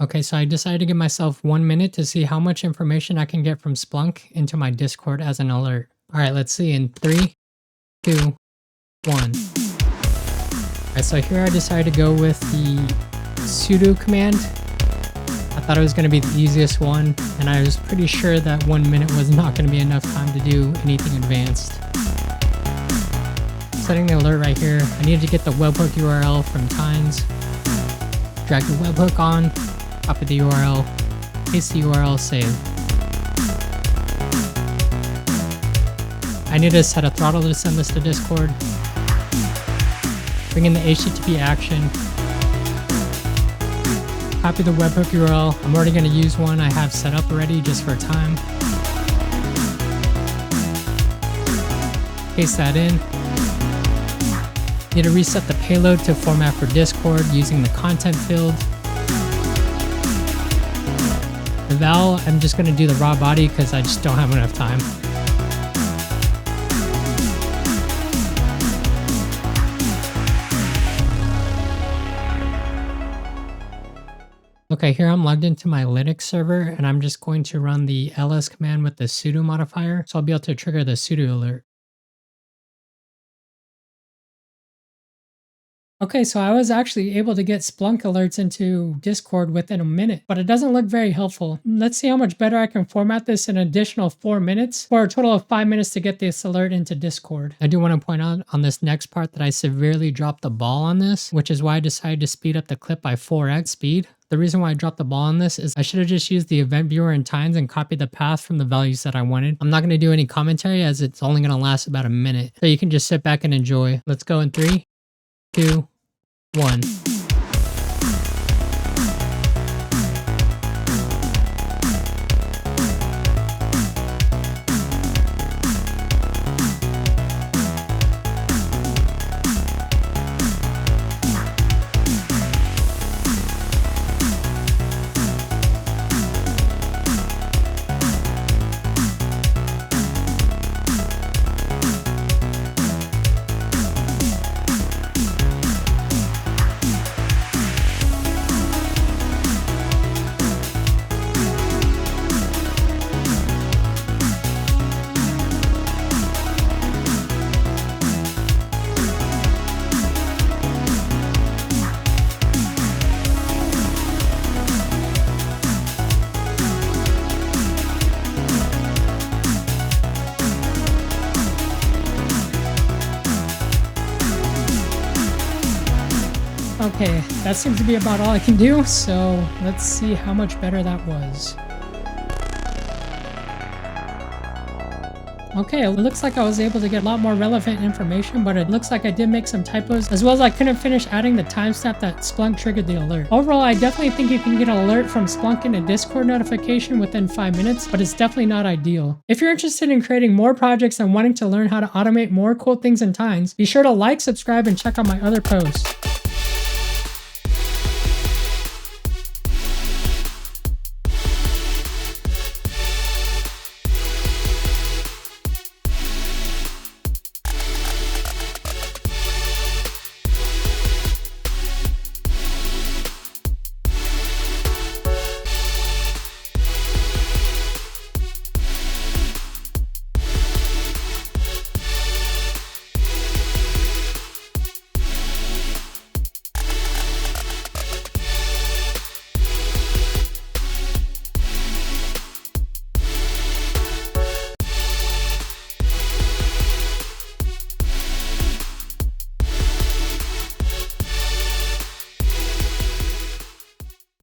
Okay, so I decided to give myself 1 minute to see how much information I can get from Splunk into my Discord as an alert. All right, let's see in 3, 2, 1. All right, so here I decided to go with the sudo command. I thought it was going to be the easiest one, and I was pretty sure that 1 minute was not going to be enough time to do anything advanced. Setting the alert right here. I needed to get the webhook URL from Tines. Drag the webhook on, copy the URL, paste the URL, save. I need to set a throttle to send this to Discord. Bring in the HTTP action. Copy the webhook URL. I'm already going to use one I have set up already just for time. Paste that in. Need to reset the payload to format for Discord using the content field. The val, I'm just going to do the raw body because I just don't have enough time. Okay, here I'm logged into my Linux server and I'm just going to run the ls command with the sudo modifier, so I'll be able to trigger the sudo alert. Okay, so I was actually able to get Splunk alerts into Discord within a minute, but it doesn't look very helpful. Let's see how much better I can format this in an additional 4 minutes, for a total of 5 minutes to get this alert into Discord. I do want to point out on this next part that I severely dropped the ball on this, which is why I decided to speed up the clip by 4x speed. The reason why I dropped the ball on this is I should have just used the event viewer in Tines and copied the path from the values that I wanted. I'm not going to do any commentary as it's only going to last about a minute, so you can just sit back and enjoy. Let's go in 3, 2, 1. Okay, that seems to be about all I can do, so let's see how much better that was. Okay, it looks like I was able to get a lot more relevant information, but it looks like I did make some typos, as well as I couldn't finish adding the timestamp that Splunk triggered the alert. Overall, I definitely think you can get an alert from Splunk in a Discord notification within 5 minutes, but it's definitely not ideal. If you're interested in creating more projects and wanting to learn how to automate more cool things in Tines, be sure to like, subscribe, and check out my other posts.